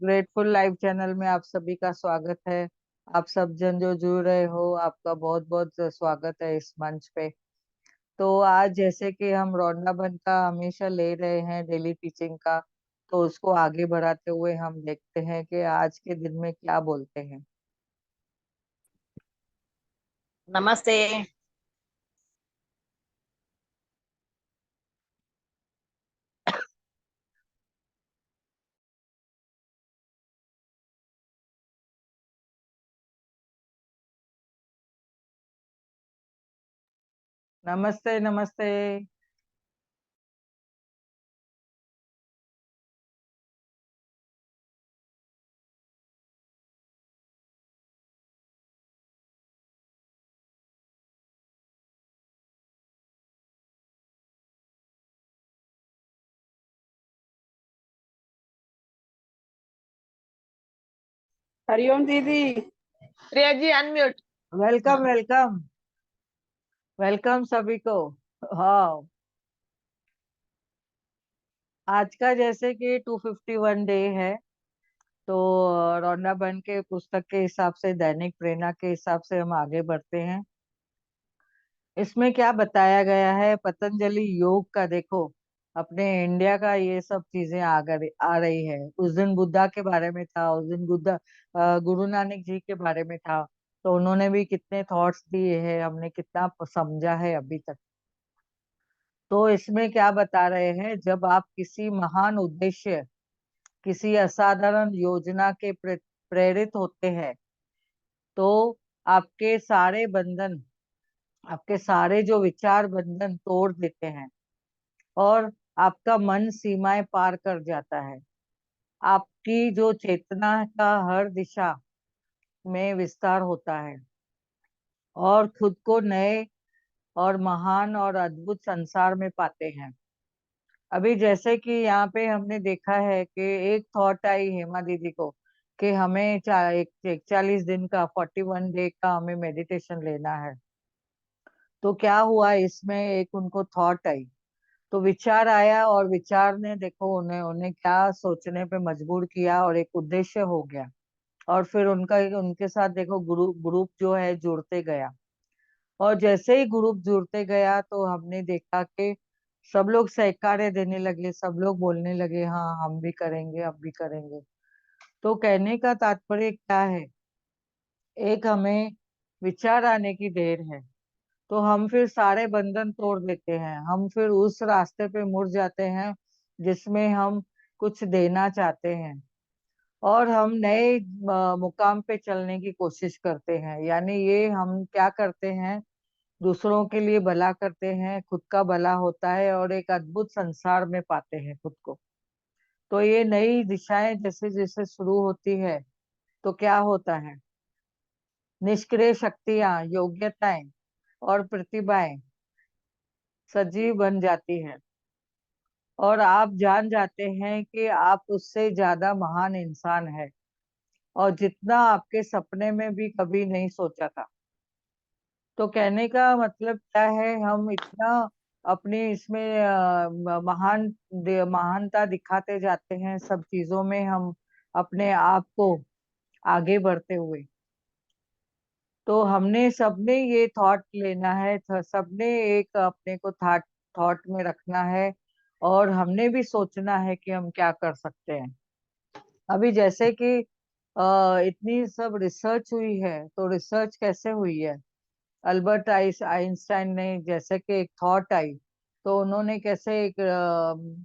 Grateful live channel में आप सभी का स्वागत है। आप सब जन जो जुड़ रहे हो, आपका बहुत बहुत स्वागत है इस मंच पे। तो आज जैसे कि हम रौंडा बन का हमेशा ले रहे हैं डेली टीचिंग का, तो उसको आगे बढ़ाते हुए हम देखते हैं कि आज के दिन में क्या बोलते हैं। नमस्ते। नमस्ते नमस्ते। हरिओम दीदी। प्रिया जी अनम्यूट। वेलकम हाँ। वेलकम। वेलकम सभी को। हाँ, आज का जैसे कि 251 डे है, तो रौंडा बन के पुस्तक के हिसाब से, दैनिक प्रेरणा के हिसाब से हम आगे बढ़ते हैं। इसमें क्या बताया गया है, पतंजलि योग का देखो, अपने इंडिया का ये सब चीजें आ रही है। उस दिन बुद्धा के बारे में था, उस दिन बुद्धा गुरु नानक जी के बारे में था। तो उन्होंने भी कितने थॉट्स दिए हैं, हमने कितना समझा है अभी तक। तो इसमें क्या बता रहे हैं, जब आप किसी महान उद्देश्य, किसी असाधारण योजना के प्रेरित होते हैं, तो आपके सारे बंधन, आपके सारे जो विचार बंधन तोड़ देते हैं, और आपका मन सीमाएं पार कर जाता है। आपकी जो चेतना का हर दिशा में विस्तार होता है, और खुद को नए और महान और अद्भुत संसार में पाते हैं। अभी जैसे कि यहाँ पे हमने देखा है कि एक थॉट आई हेमा दीदी को कि हमें 41 दिन का, 41 डे का हमें मेडिटेशन लेना है। तो क्या हुआ, इसमें एक उनको थॉट आई, तो विचार आया, और विचार ने देखो उन्हें उन्हें क्या सोचने पे मजबूर किया, और एक उद्देश्य हो गया। और फिर उनका उनके साथ देखो ग्रुप ग्रुप जो है जुड़ते गया। और जैसे ही ग्रुप जुड़ते गया, तो हमने देखा कि सब लोग सहकार्य देने लगे, सब लोग बोलने लगे हाँ हम भी करेंगे, हम भी करेंगे। तो कहने का तात्पर्य क्या है, एक हमें विचार आने की देर है, तो हम फिर सारे बंधन तोड़ देते हैं, हम फिर उस रास्ते पे मुड़ जाते हैं जिसमें हम कुछ देना चाहते हैं, और हम नए मुकाम पे चलने की कोशिश करते हैं। यानी ये हम क्या करते हैं, दूसरों के लिए भला करते हैं, खुद का भला होता है, और एक अद्भुत संसार में पाते हैं खुद को। तो ये नई दिशाएं जैसे जैसे शुरू होती है, तो क्या होता है, निष्क्रिय शक्तियां, योग्यताएं और प्रतिभाएं सजीव बन जाती है, और आप जान जाते हैं कि आप उससे ज्यादा महान इंसान है, और जितना आपके सपने में भी कभी नहीं सोचा था। तो कहने का मतलब क्या है, हम इतना अपनी इसमें महानता दिखाते जाते हैं सब चीजों में, हम अपने आप को आगे बढ़ते हुए। तो हमने सबने ये थॉट लेना है, सबने एक अपने को थॉट थॉट में रखना है, और हमने भी सोचना है कि हम क्या कर सकते हैं। अभी जैसे कि इतनी सब रिसर्च हुई है, तो रिसर्च कैसे हुई है, अल्बर्ट आइंस्टाइन ने जैसे कि एक थॉट आई, तो उन्होंने कैसे एक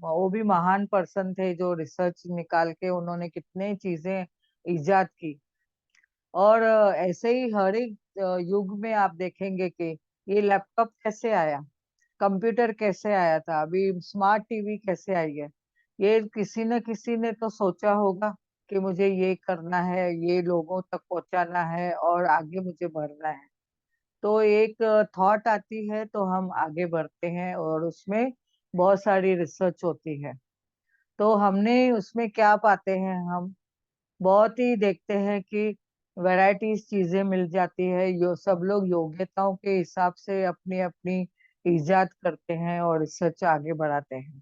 वो भी महान पर्सन थे जो रिसर्च निकाल के उन्होंने कितने चीजें इजाद की। और ऐसे ही हर एक युग में आप देखेंगे कि ये लैपटॉप कैसे आया, कंप्यूटर कैसे आया था, अभी स्मार्ट टीवी कैसे आई है। ये किसी न किसी ने तो सोचा होगा कि मुझे ये करना है, ये लोगों तक पहुंचाना है, और आगे मुझे बढ़ना है। तो एक थॉट आती है, तो हम आगे बढ़ते हैं, और उसमें बहुत सारी रिसर्च होती है। तो हमने उसमें क्या पाते हैं, हम बहुत ही देखते हैं कि वैरायटीज चीजें मिल जाती है, यो सब लोग योग्यताओं के हिसाब से अपनी अपनी इजाद करते हैं और रिसर्च आगे बढ़ाते हैं।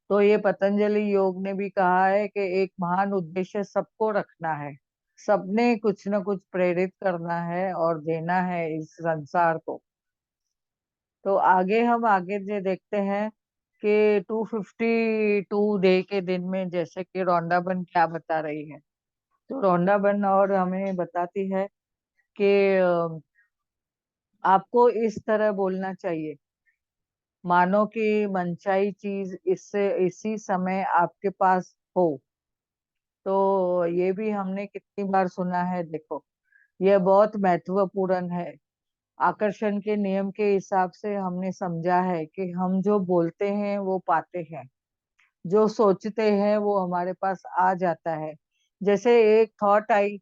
तो ये पतंजलि योग ने भी कहा है कि एक महान उद्देश्य सबको रखना है, सबने कुछ न कुछ प्रेरित करना है और देना है इस संसार को। तो आगे हम आगे जो देखते हैं कि 252 डे के दिन में जैसे कि रौंडाबन क्या बता रही है। तो रौंडाबन और हमें बताती है कि आपको इस तरह बोलना चाहिए, मानो कि मनचाही चीज इससे इसी समय आपके पास हो। तो ये भी हमने कितनी बार सुना है, देखो यह बहुत महत्वपूर्ण है। आकर्षण के नियम के हिसाब से हमने समझा है कि हम जो बोलते हैं वो पाते हैं, जो सोचते हैं वो हमारे पास आ जाता है। जैसे एक थॉट आई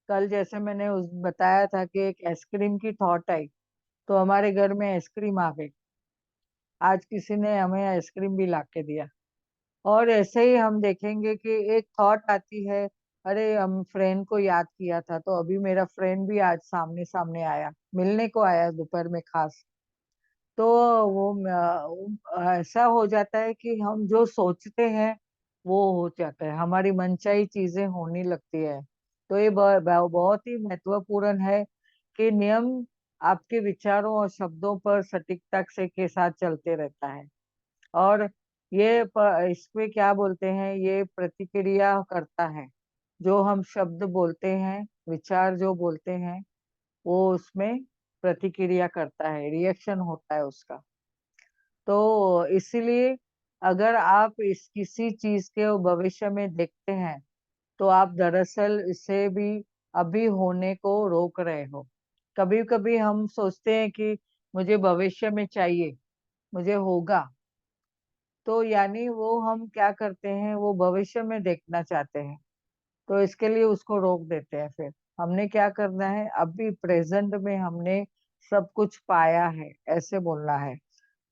कल, जैसे मैंने उस बताया था कि एक आइसक्रीम की थॉट आई, तो हमारे घर में आइसक्रीम आ गई। आज किसी ने हमें आइसक्रीम भी ला के दिया। और ऐसे ही हम देखेंगे कि एक थॉट आती है, अरे हम फ्रेंड को याद किया था, तो अभी मेरा फ्रेंड भी आज सामने सामने आया, मिलने को आया दोपहर में खास। तो वो ऐसा हो जाता है कि हम जो सोचते हैं वो हो जाता है, हमारी मनचाही चीजें होने लगती है। तो ये बहुत ही महत्वपूर्ण है कि नियम आपके विचारों और शब्दों पर सटीकता से के साथ चलते रहता है। और इसमें क्या बोलते हैं, ये प्रतिक्रिया करता है। जो हम शब्द बोलते हैं, विचार जो बोलते हैं, वो उसमें प्रतिक्रिया करता है, रिएक्शन होता है उसका। तो इसीलिए अगर आप इस किसी चीज के भविष्य में देखते हैं, तो आप दरअसल इसे भी अभी होने को रोक रहे हो। कभी कभी हम सोचते हैं कि मुझे भविष्य में चाहिए, मुझे होगा, तो यानी वो हम क्या करते हैं, वो भविष्य में देखना चाहते हैं, तो इसके लिए उसको रोक देते हैं। फिर हमने क्या करना है, अभी प्रेजेंट में हमने सब कुछ पाया है, ऐसे बोलना है।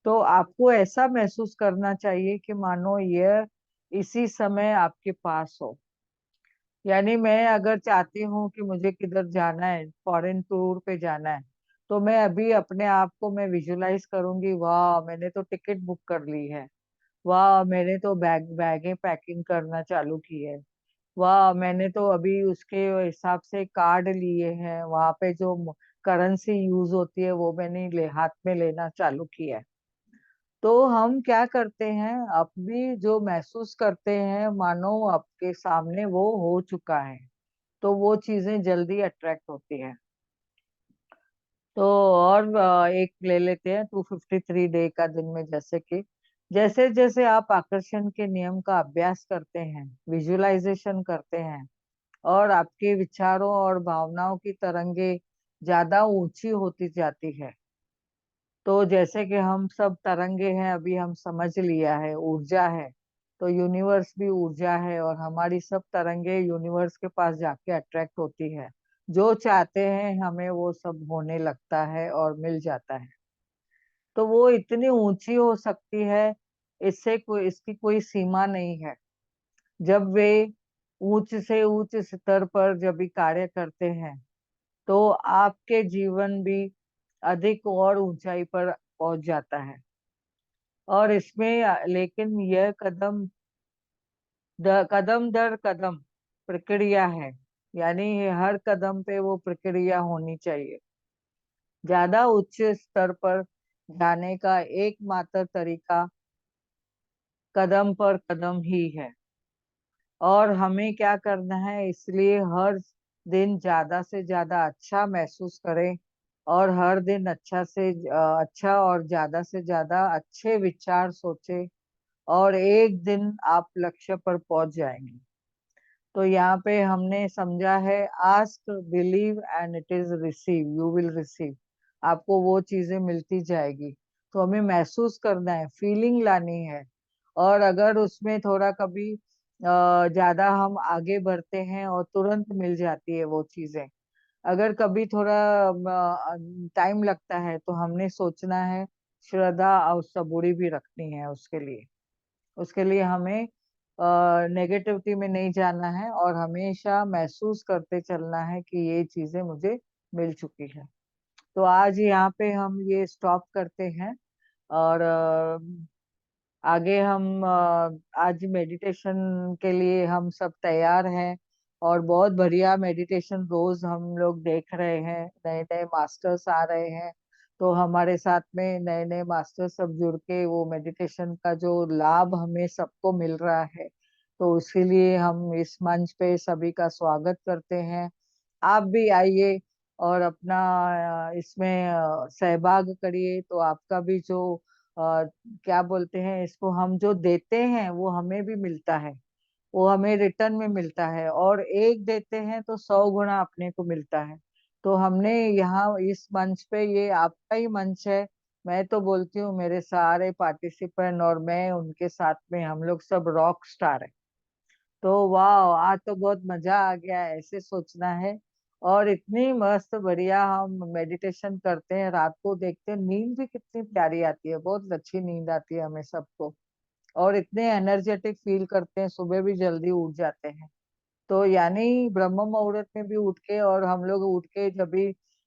तो आपको ऐसा महसूस करना चाहिए कि मानो यह इसी समय आपके पास हो। यानी मैं अगर चाहती हूँ कि मुझे किधर जाना है, फॉरेन टूर पे जाना है, तो मैं अभी अपने आप को मैं विजुलाइज करूंगी, वाह मैंने तो टिकट बुक कर ली है, वाह मैंने तो बैगें पैकिंग करना चालू की है, वाह मैंने तो अभी उसके हिसाब से कार्ड लिए हैं, वहां पे जो करेंसी यूज होती है वो मैंने हाथ में लेना चालू किया है। तो हम क्या करते हैं, अभी जो महसूस करते हैं मानो आपके सामने वो हो चुका है, तो वो चीजें जल्दी अट्रैक्ट होती है। तो और एक ले लेते हैं 253 डे का दिन में, जैसे कि जैसे जैसे आप आकर्षण के नियम का अभ्यास करते हैं, विजुअलाइजेशन करते हैं, और आपके विचारों और भावनाओं की तरंगे ज्यादा ऊंची होती जाती है। तो जैसे कि हम सब तरंगे हैं, अभी हम समझ लिया है, ऊर्जा है। तो यूनिवर्स भी ऊर्जा है, और हमारी सब तरंगे यूनिवर्स के पास जाके अट्रैक्ट होती है। जो चाहते हैं हमें वो सब होने लगता है और मिल जाता है। तो वो इतनी ऊंची हो सकती है, इसकी कोई सीमा नहीं है। जब वे उच्च से उच्च स्तर पर जब भी कार्य करते हैं, तो आपके जीवन भी अधिक और ऊंचाई पर पहुंच जाता है। और इसमें लेकिन यह कदम दर कदम प्रक्रिया है, यानी हर कदम पे वो प्रक्रिया होनी चाहिए। ज्यादा उच्च स्तर पर जाने का एकमात्र तरीका कदम पर कदम ही है। और हमें क्या करना है, इसलिए हर दिन ज्यादा से ज्यादा अच्छा महसूस करें, और हर दिन अच्छा और ज्यादा से ज्यादा अच्छे विचार सोचे, और एक दिन आप लक्ष्य पर पहुंच जाएंगे। तो यहाँ पे हमने समझा है, ask believe and it is receive, you will receive. आपको वो चीजें मिलती जाएगी। तो हमें महसूस करना है, फीलिंग लानी है। और अगर उसमें थोड़ा कभी ज्यादा हम आगे बढ़ते हैं और तुरंत मिल जाती है वो चीजें, अगर कभी थोड़ा टाइम लगता है, तो हमने सोचना है, श्रद्धा और सबूरी भी रखनी है उसके लिए। उसके लिए हमें नेगेटिविटी में नहीं जाना है, और हमेशा महसूस करते चलना है कि ये चीजें मुझे मिल चुकी है। तो आज यहाँ पे हम ये स्टॉप करते हैं। और आगे हम आज मेडिटेशन के लिए हम सब तैयार हैं। और बहुत बढ़िया मेडिटेशन रोज हम लोग देख रहे हैं, नए नए मास्टर्स आ रहे हैं। तो हमारे साथ में नए नए मास्टर्स सब जुड़ के वो मेडिटेशन का जो लाभ हमें सबको मिल रहा है, तो उसके लिए हम इस मंच पे सभी का स्वागत करते हैं। आप भी आइए और अपना इसमें सहभाग करिए, तो आपका भी जो क्या बोलते हैं इसको, हम जो देते हैं वो हमें भी मिलता है, वो हमें रिटर्न में मिलता है। और एक देते हैं तो 100 गुना अपने को मिलता है। तो हमने यहाँ इस मंच पे, ये आपका ही मंच है। मैं तो बोलती हूँ मेरे सारे पार्टिसिपेंट और मैं उनके साथ में हम लोग सब रॉक स्टार है। तो वाह, आज तो बहुत मजा आ गया, ऐसे सोचना है। और इतनी मस्त बढ़िया हम मेडिटेशन करते हैं, रात को देखते हैं नींद भी कितनी प्यारी आती है, बहुत अच्छी नींद आती है हमें सबको। और इतने एनर्जेटिक फील करते हैं, सुबह भी जल्दी उठ जाते हैं। तो यानी ब्रह्म मुहूर्त में भी उठ के, और हम लोग उठ के जब भी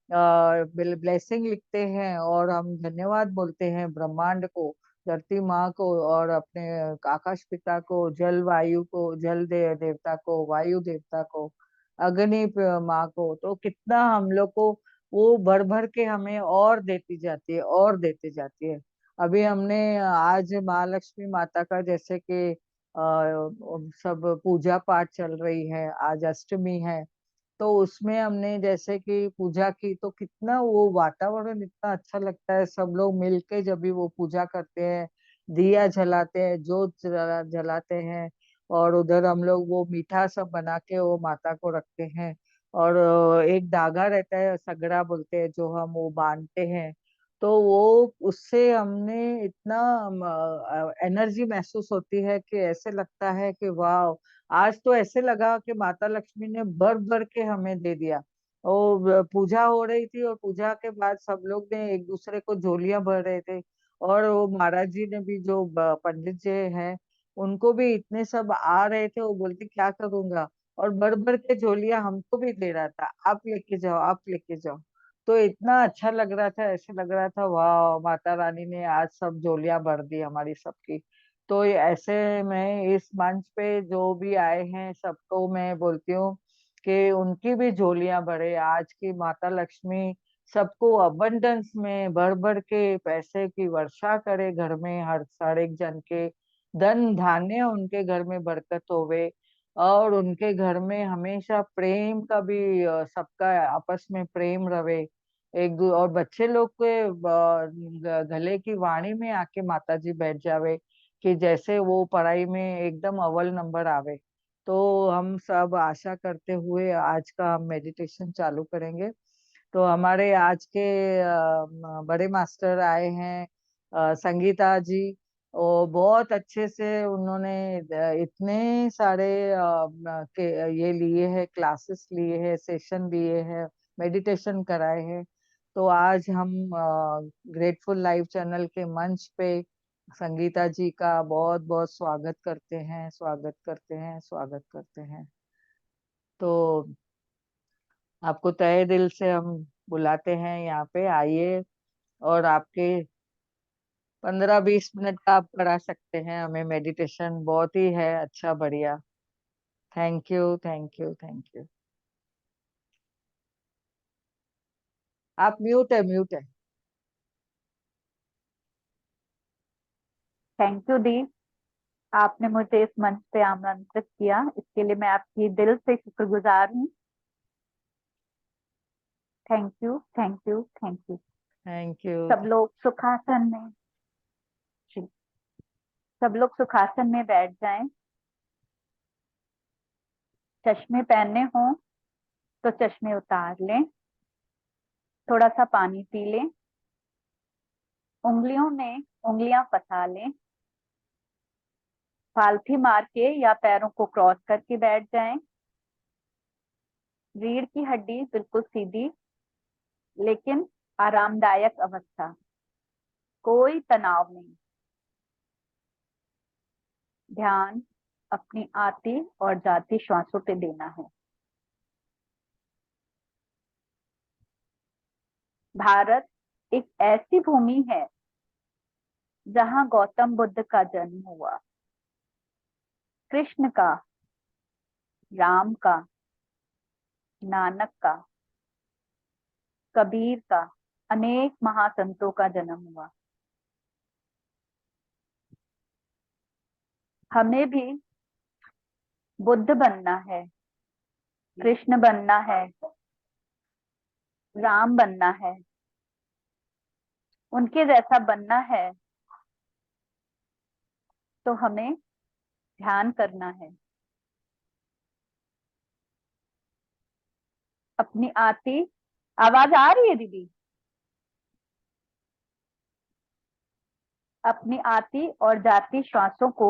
ब्लेसिंग लिखते हैं और हम धन्यवाद बोलते हैं ब्रह्मांड को, धरती माँ को, और अपने आकाश पिता को, जल वायु को, देवता को, वायु देवता को, अग्नि माँ को, तो कितना हम लोग को वो भर भर के हमें और देती जाती है, और देती जाती है। अभी हमने आज महालक्ष्मी माता का जैसे कि सब पूजा पाठ चल रही है, आज अष्टमी है। तो उसमें हमने जैसे कि पूजा की, तो कितना वो वातावरण इतना अच्छा लगता है, सब लोग मिलके जब भी वो पूजा करते हैं, दिया जलाते हैं, जोत जलाते हैं। और उधर हम लोग वो मीठा सब बना के वो माता को रखते हैं। और एक धागा रहता है, सगड़ा बोलते हैं, जो हम वो बांधते हैं। तो वो उससे हमने इतना एनर्जी महसूस होती है कि ऐसे लगता है कि वाह, आज तो ऐसे लगा कि माता लक्ष्मी ने भर भर के हमें दे दिया। और पूजा हो रही थी, और पूजा के बाद सब लोग ने एक दूसरे को झोलियां भर रहे थे। और वो महाराज जी ने भी, जो पंडित जी हैं, उनको भी इतने सब आ रहे थे, वो बोलते क्या करूंगा। और भर भर के झोलियां हमको भी दे रहा था, आप लेके जाओ, आप लेके जाओ। तो इतना अच्छा लग रहा था, ऐसे लग रहा था वाह, माता रानी ने आज सब झोलियां भर दी हमारी सबकी। तो ये ऐसे में इस मंच पे जो भी आए हैं सबको मैं बोलती हूँ कि उनकी भी झोलियां भरे, आज की माता लक्ष्मी सबको अबंडेंस में भर भर के पैसे की वर्षा करे, घर में हर एक जन के धन धान्य उनके घर में बरकत होवे। और उनके घर में हमेशा प्रेम का भी सबका आपस में प्रेम रहे। और बच्चे लोग के गले की वाणी में आके माता जी बैठ जावे, कि जैसे वो पढ़ाई में एकदम अव्वल नंबर आवे। तो हम सब आशा करते हुए आज का हम मेडिटेशन चालू करेंगे। तो हमारे आज के बड़े मास्टर आए हैं, संगीता जी। और बहुत अच्छे से उन्होंने इतने सारे के ये लिए हैं, क्लासेस लिए हैं, सेशन लिए हैं, मेडिटेशन कराए हैं। तो आज हम ग्रेटफुल लाइव चैनल के मंच पे संगीता जी का बहुत बहुत स्वागत करते हैं, स्वागत करते हैं, स्वागत करते हैं। तो आपको तहे दिल से हम बुलाते हैं, यहाँ पे आइए। और आपके 15-20 मिनट का आप करा सकते हैं हमें मेडिटेशन, बहुत ही है अच्छा, बढ़िया। Thank you, thank you, thank you. आप म्यूट है, म्यूट है। थैंक यू दी। आपने मुझे इस मंच पे आमंत्रित किया, इसके लिए मैं आपकी दिल से शुक्रगुजार हूँ। Thank you, thank you, thank you. Thank you. सब लोग सुखासन में जी, सब लोग सुखासन में बैठ जाएं। चश्मे पहनने हो तो चश्मे उतार लें, थोड़ा सा पानी पी लें, उंगलियों में उंगलियां फंसा लें, पालथी मार के या पैरों को क्रॉस करके बैठ जाएं। रीढ़ की हड्डी बिल्कुल सीधी लेकिन आरामदायक अवस्था, कोई तनाव नहीं। ध्यान अपनी आती और जाती श्वासों पे देना है। भारत एक ऐसी भूमि है जहां गौतम बुद्ध का जन्म हुआ, कृष्ण का, राम का, नानक का, कबीर का, अनेक महासंतों का जन्म हुआ। हमें भी बुद्ध बनना है, कृष्ण बनना है, राम बनना है, उनके जैसा बनना है, तो हमें ध्यान करना है। अपनी आती आवाज आ रही है दीदी? अपनी आती और जाती श्वासों को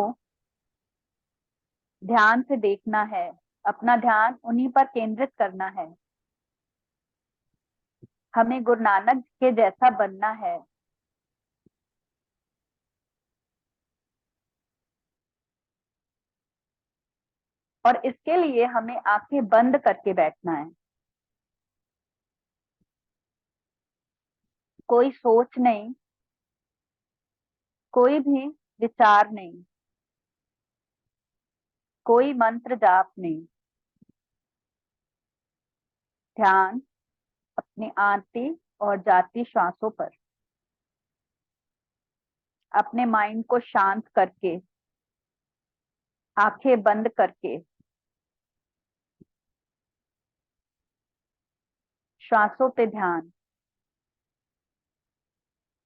ध्यान से देखना है, अपना ध्यान उन्हीं पर केंद्रित करना है। हमें गुरु नानक के जैसा बनना है। और इसके लिए हमें आंखें बंद करके बैठना है। कोई सोच नहीं, कोई भी विचार नहीं, कोई मंत्र जाप नहीं। ध्यान अपनी आती और जाती श्वासों पर, अपने माइंड को शांत करके, आंखें बंद करके, श्वासों पे ध्यान।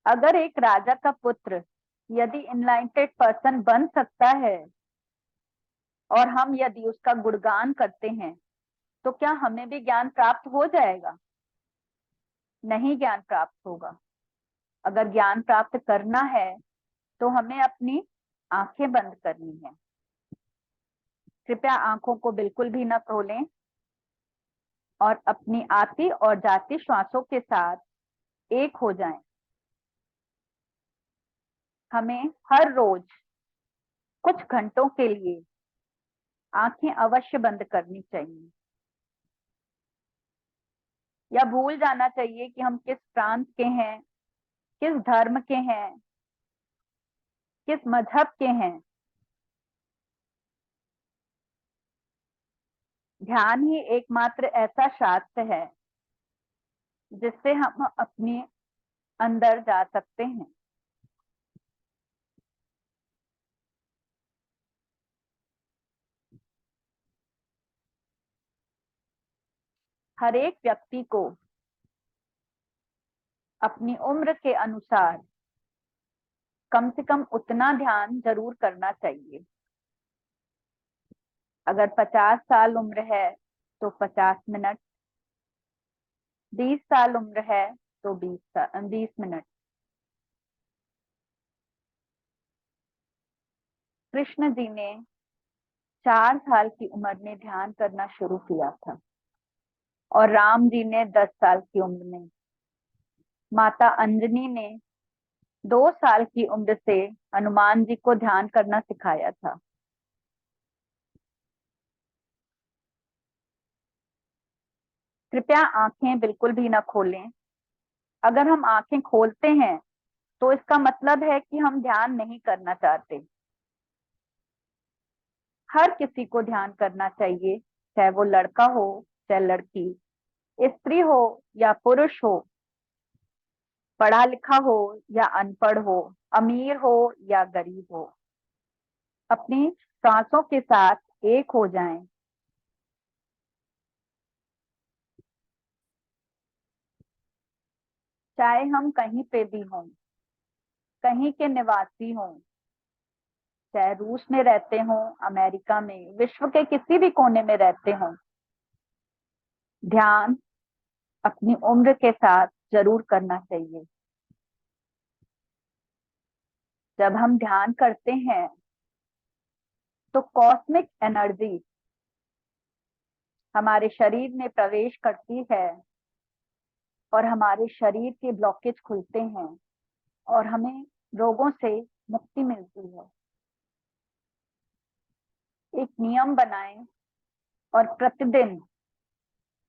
अगर एक राजा का पुत्र यदि इनलाइटेड पर्सन बन सकता है और हम यदि उसका गुणगान करते हैं, तो क्या हमें भी ज्ञान प्राप्त हो जाएगा? नहीं, ज्ञान प्राप्त होगा। अगर ज्ञान प्राप्त करना है तो हमें अपनी आंखें बंद करनी है। कृपया आंखों को बिल्कुल भी न खोलें और अपनी आती और जाती श्वासों के साथ एक हो जाएं। हमें हर रोज कुछ घंटों के लिए आंखें अवश्य बंद करनी चाहिए, या भूल जाना चाहिए कि हम किस प्रांत के हैं, किस धर्म के हैं, किस मजहब के हैं। ध्यान ही एकमात्र ऐसा शास्त्र है जिससे हम अपने अंदर जा सकते हैं। हर एक व्यक्ति को अपनी उम्र के अनुसार कम से कम उतना ध्यान जरूर करना चाहिए। अगर 50 साल उम्र है तो 50 मिनट, 20 साल उम्र है तो 20 मिनट। कृष्ण जी ने 4 साल की उम्र में ध्यान करना शुरू किया था और राम जी ने 10 साल की उम्र में, माता अंजनी ने 2 साल की उम्र से हनुमान जी को ध्यान करना सिखाया था। कृपया आंखें बिल्कुल भी ना खोलें। अगर हम आंखें खोलते हैं तो इसका मतलब है कि हम ध्यान नहीं करना चाहते। हर किसी को ध्यान करना चाहिए, चाहे वो लड़का हो चाहे लड़की, स्त्री हो या पुरुष हो, पढ़ा लिखा हो या अनपढ़ हो, अमीर हो या गरीब हो। अपनी सांसों के साथ एक हो जाएं। चाहे हम कहीं पे भी हों, कहीं के निवासी हों, चाहे रूस में रहते हों, अमेरिका में, विश्व के किसी भी कोने में रहते हों, ध्यान अपनी उम्र के साथ जरूर करना चाहिए। जब हम ध्यान करते हैं तो कॉस्मिक एनर्जी हमारे शरीर में प्रवेश करती है और हमारे शरीर के ब्लॉकेज खुलते हैं और हमें रोगों से मुक्ति मिलती है। एक नियम बनाएं और प्रतिदिन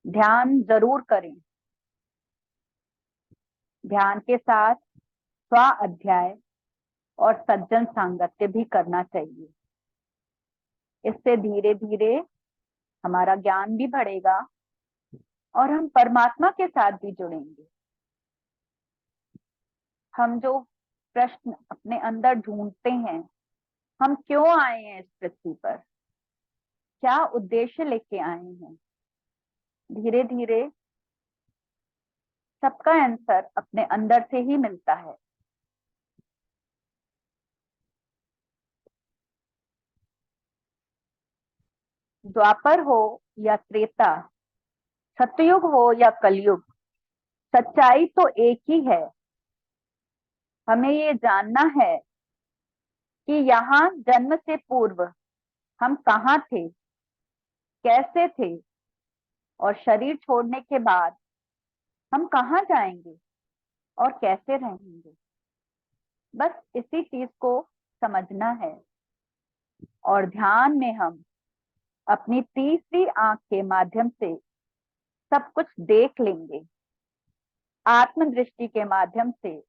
ध्यान जरूर करें। ध्यान के साथ स्व अध्याय, और सज्जन सांगत्य भी करना चाहिए। इससे धीरे धीरे हमारा ज्ञान भी बढ़ेगा और हम परमात्मा के साथ भी जुड़ेंगे। हम जो प्रश्न अपने अंदर ढूंढते हैं, हम क्यों आए हैं इस पृथ्वी पर, क्या उद्देश्य लेके आए हैं, धीरे धीरे सबका आंसर अपने अंदर से ही मिलता है। द्वापर हो या त्रेता, सतयुग हो या कलयुग, सच्चाई तो एक ही है। हमें ये जानना है कि यहाँ जन्म से पूर्व हम कहाँ थे, कैसे थे, और शरीर छोड़ने के बाद हम कहाँ जाएंगे और कैसे रहेंगे। बस इसी चीज को समझना है। और ध्यान में हम अपनी तीसरी आंख के माध्यम से सब कुछ देख लेंगे, आत्म दृष्टि के माध्यम से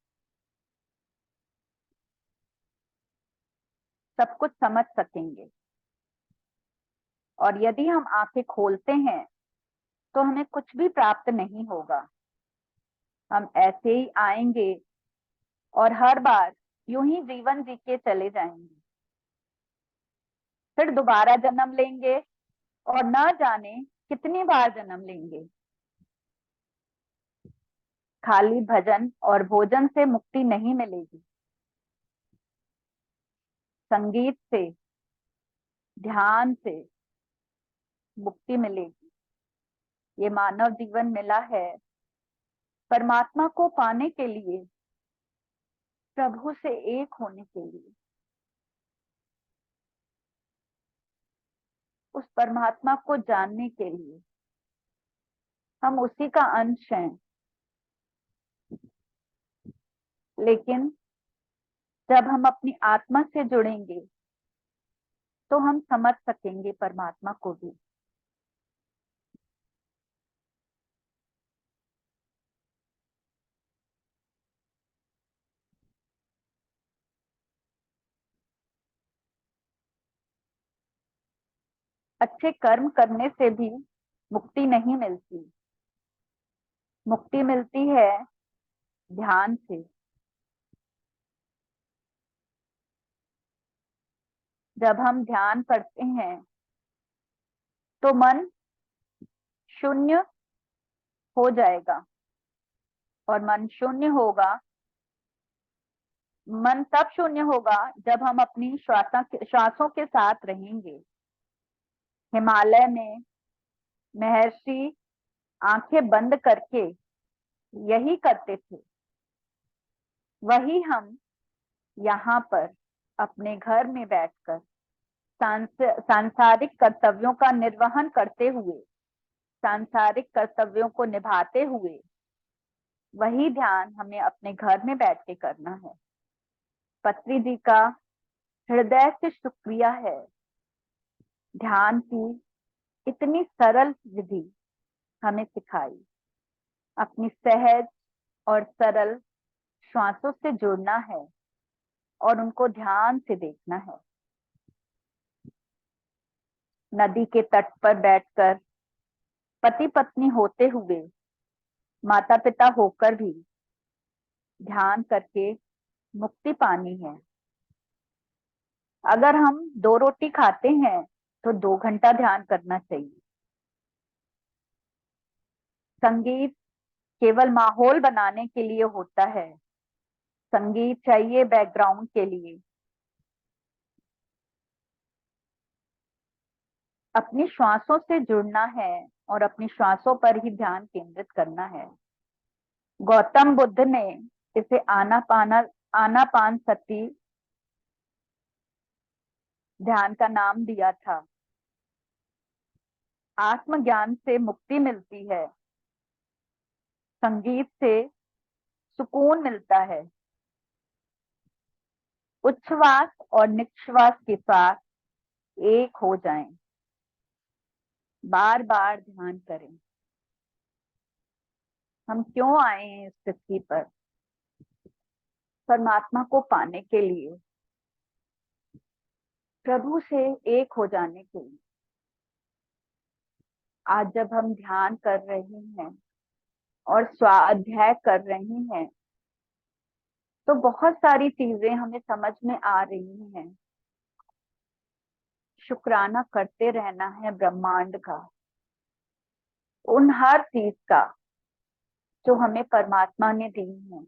सब कुछ समझ सकेंगे। और यदि हम आंखें खोलते हैं तो हमें कुछ भी प्राप्त नहीं होगा। हम ऐसे ही आएंगे और हर बार यूं ही जीवन जी के चले जाएंगे, फिर दोबारा जन्म लेंगे और न जाने कितनी बार जन्म लेंगे। खाली भजन और भोजन से मुक्ति नहीं मिलेगी। संगीत से, ध्यान से मुक्ति मिलेगी। ये मानव जीवन मिला है परमात्मा को पाने के लिए, प्रभु से एक होने के लिए। उस परमात्मा को जानने के लिए हम उसी का अंश हैं। लेकिन जब हम अपनी आत्मा से जुड़ेंगे तो हम समझ सकेंगे परमात्मा को भी। अच्छे कर्म करने से भी मुक्ति नहीं मिलती। मुक्ति मिलती है ध्यान से। जब हम ध्यान करते हैं तो मन शून्य हो जाएगा। और मन तब शून्य होगा जब हम अपनी श्वासों के साथ रहेंगे। हिमालय में महर्षि आंखें बंद करके यही करते थे। वही हम यहाँ पर अपने घर में बैठकर सांसारिक कर्तव्यों का निर्वहन करते हुए, सांसारिक कर्तव्यों को निभाते हुए, वही ध्यान हमें अपने घर में बैठ के करना है। पत्री जी का हृदय से शुक्रिया है, ध्यान की इतनी सरल विधि हमें सिखाई। अपनी सहज और सरल श्वासों से जुड़ना है और उनको ध्यान से देखना है। नदी के तट पर बैठकर पति पत्नी होते हुए, माता पिता होकर भी ध्यान करके मुक्ति पानी है। अगर हम 2 रोटी खाते हैं तो 2 घंटा ध्यान करना चाहिए। संगीत केवल माहौल बनाने के लिए होता है। संगीत चाहिए बैकग्राउंड के लिए। अपनी श्वासों से जुड़ना है और अपनी श्वासों पर ही ध्यान केंद्रित करना है। गौतम बुद्ध ने इसे आनापान सती ध्यान का नाम दिया था। आत्मज्ञान से मुक्ति मिलती है, संगीत से सुकून मिलता है। उच्छ्वास और निश्वास के साथ एक हो जाएं। बार बार ध्यान करें। हम क्यों आए हैं इस पृथ्वी पर? परमात्मा को पाने के लिए, प्रभु से एक हो जाने के लिए। आज जब हम ध्यान कर रहे हैं और स्वाध्याय कर रहे हैं, तो बहुत सारी चीजें हमें समझ में आ रही हैं। शुक्राना करते रहना है ब्रह्मांड का, उन हर चीज का जो हमें परमात्मा ने दी है।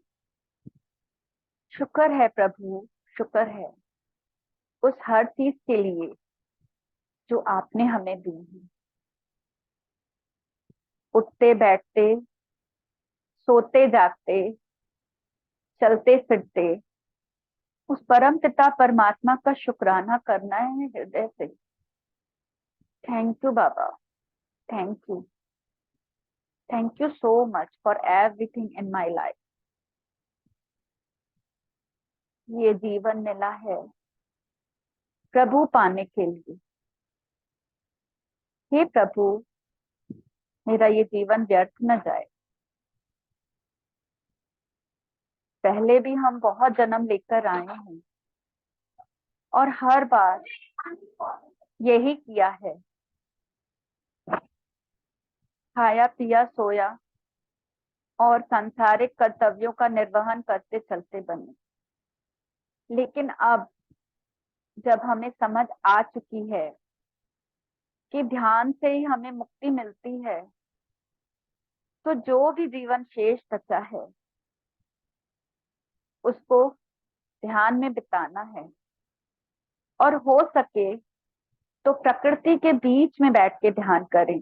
शुक्र है प्रभु, शुक्र है उस हर चीज के लिए जो आपने हमें दी है। उठते बैठते, सोते जागते, चलते फिरते उस परम पिता परमात्मा का शुक्राना करना है हृदय से। Thank you Baba, thank you, thank you so much for everything in my life. ये जीवन मिला है प्रभु पाने के लिए। हे प्रभु, मेरा ये जीवन व्यर्थ न जाए। पहले भी हम बहुत जन्म लेकर आए हैं और हर बार यही किया है, खाया पिया सोया और सांसारिक कर्तव्यों का निर्वहन करते चलते बने। लेकिन अब जब हमें समझ आ चुकी है कि ध्यान से ही हमें मुक्ति मिलती है, तो जो भी जीवन शेष बचा है उसको ध्यान में बिताना है। और हो सके तो प्रकृति के बीच में बैठ के ध्यान करें।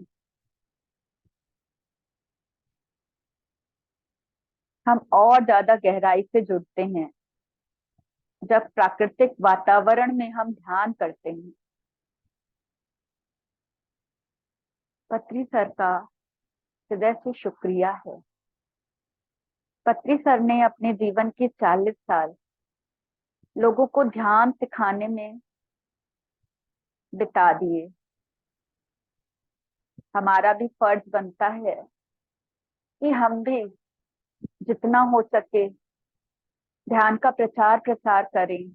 हम और ज्यादा गहराई से जुड़ते हैं जब प्राकृतिक वातावरण में हम ध्यान करते हैं। पत्री सर का हृदय से शुक्रिया है। पत्री सर ने अपने जीवन के 40 साल लोगों को ध्यान सिखाने में बिता दिए। हमारा भी फर्ज बनता है कि हम भी जितना हो सके ध्यान का प्रचार प्रसार करें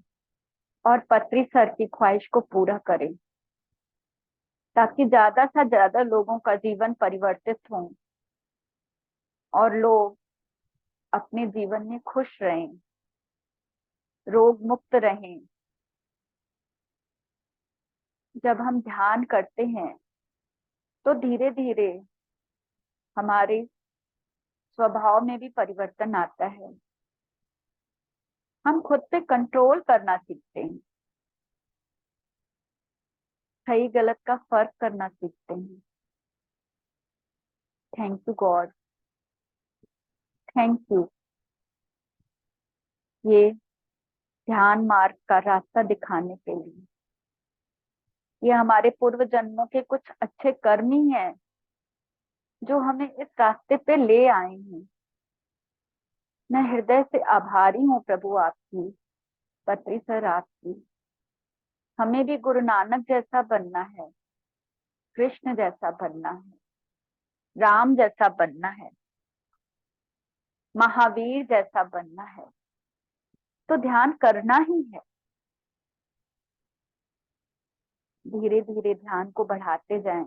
और पत्री सर की ख्वाहिश को पूरा करें, ताकि ज्यादा से ज्यादा लोगों का जीवन परिवर्तित हो और लोग अपने जीवन में खुश रहें, रोग मुक्त रहें। जब हम ध्यान करते हैं तो धीरे धीरे हमारे स्वभाव में भी परिवर्तन आता है। हम खुद पे कंट्रोल करना सीखते हैं, सही गलत का फर्क करना सीखते हैं। Thank you God, thank you ये ध्यान मार्ग का रास्ता दिखाने के लिए। ये हमारे पूर्व जन्मों के कुछ अच्छे कर्म ही हैं जो हमें इस रास्ते पे ले आए हैं। मैं हृदय से आभारी हूँ प्रभु आपकी, पत्री सर आपकी। हमें भी गुरु नानक जैसा बनना है, कृष्ण जैसा बनना है, राम जैसा बनना है, महावीर जैसा बनना है। तो ध्यान करना ही है। धीरे धीरे ध्यान को बढ़ाते जाएं।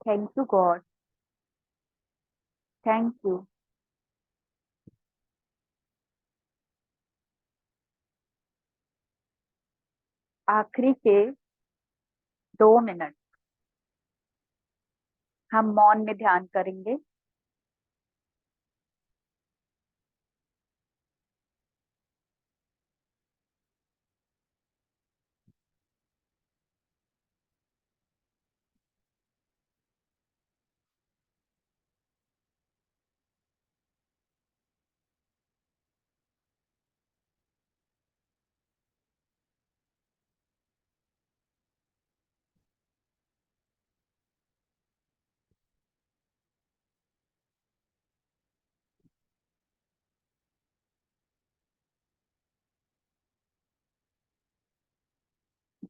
Thank you God, thank you. आखिरी के 2 मिनट हम मौन में ध्यान करेंगे।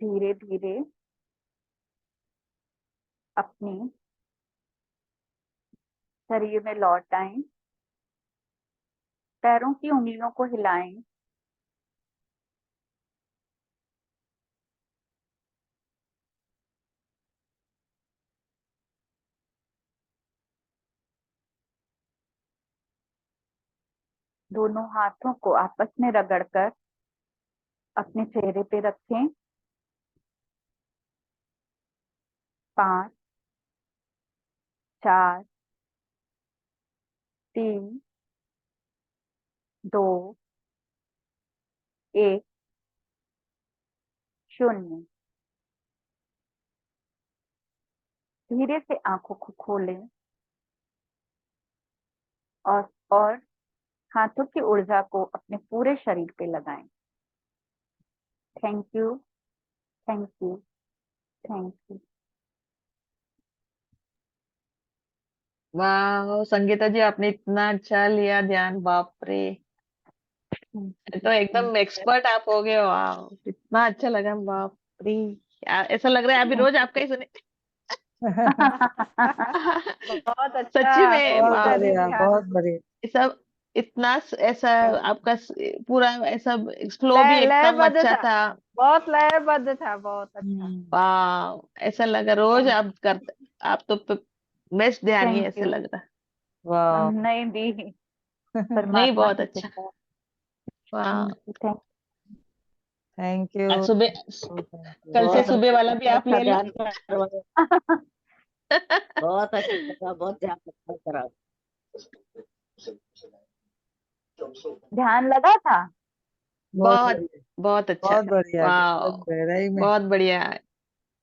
धीरे धीरे अपनी शरीर में लौट आएं। पैरों की उंगलियों को हिलाएं। दोनों हाथों को आपस में रगड़कर अपने चेहरे पे रखें। 5, 4, 3, 2, 1, 0। धीरे से आंखों को खोलें और हाथों की ऊर्जा को अपने पूरे शरीर पे लगाएं। Thank you, thank you, thank you. वाह संगीता जी, आपने इतना अच्छा लिया ध्यान, बाप रे। तो एकदम एक्सपर्ट आप हो गए, वाह इतना अच्छा लगा, बाप रे। ऐसा लग रहा है अभी रोज आपका ही सुने। बहुत सच्ची अच्छा में बहुत वाह। बढ़िया, ध्यान। बहुत बढ़िया। ये सब इतना ऐसा आपका पूरा ऐसा फ्लो भी लयबद्ध एकदम अच्छा था, था। बहुत लयबद्ध था, बहुत अच्छा। वाह ऐसा लगा रोज थैंक आप करते। आप तो बेस्ट ध्यान ही थैंक ऐसे यू। लग रहा। वाह। नहीं भी नहीं परमात्मा बहुत की अच्छा। कृपा। वाह। थैंक थैंक यू, आज सुबह, थैंक यू। कल से बहुत सुबह वाला भी अच्छा आप अच्छा ले लो। ध्यान करवाया। बहुत अच्छा लगा, बहुत ध्यान करा। ध्यान लगा था। बहुत बहुत बढ़िया, बहुत अच्छा। बहुत बढ़िया, वाह एकदम गहराई में। बहुत बढ़िया।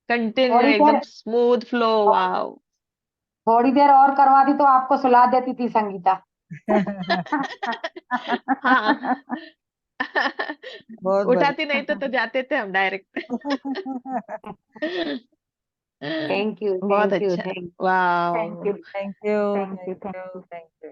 कंटिन्यू थोड़ी एकदम देर स्मूथ फ्लो। वाह। थोड़ी देर और करवा दी तो आपको सुला देती थी संगीता। हाँ। बहुत उठाती नहीं बढ़िया। तो जाते थे हम डायरेक्ट। थैंक यू, बहुत थैंक यू, अच्छा। थैंक वाह। Thank you, thank you, thank you, thank thank you, you. Thank you.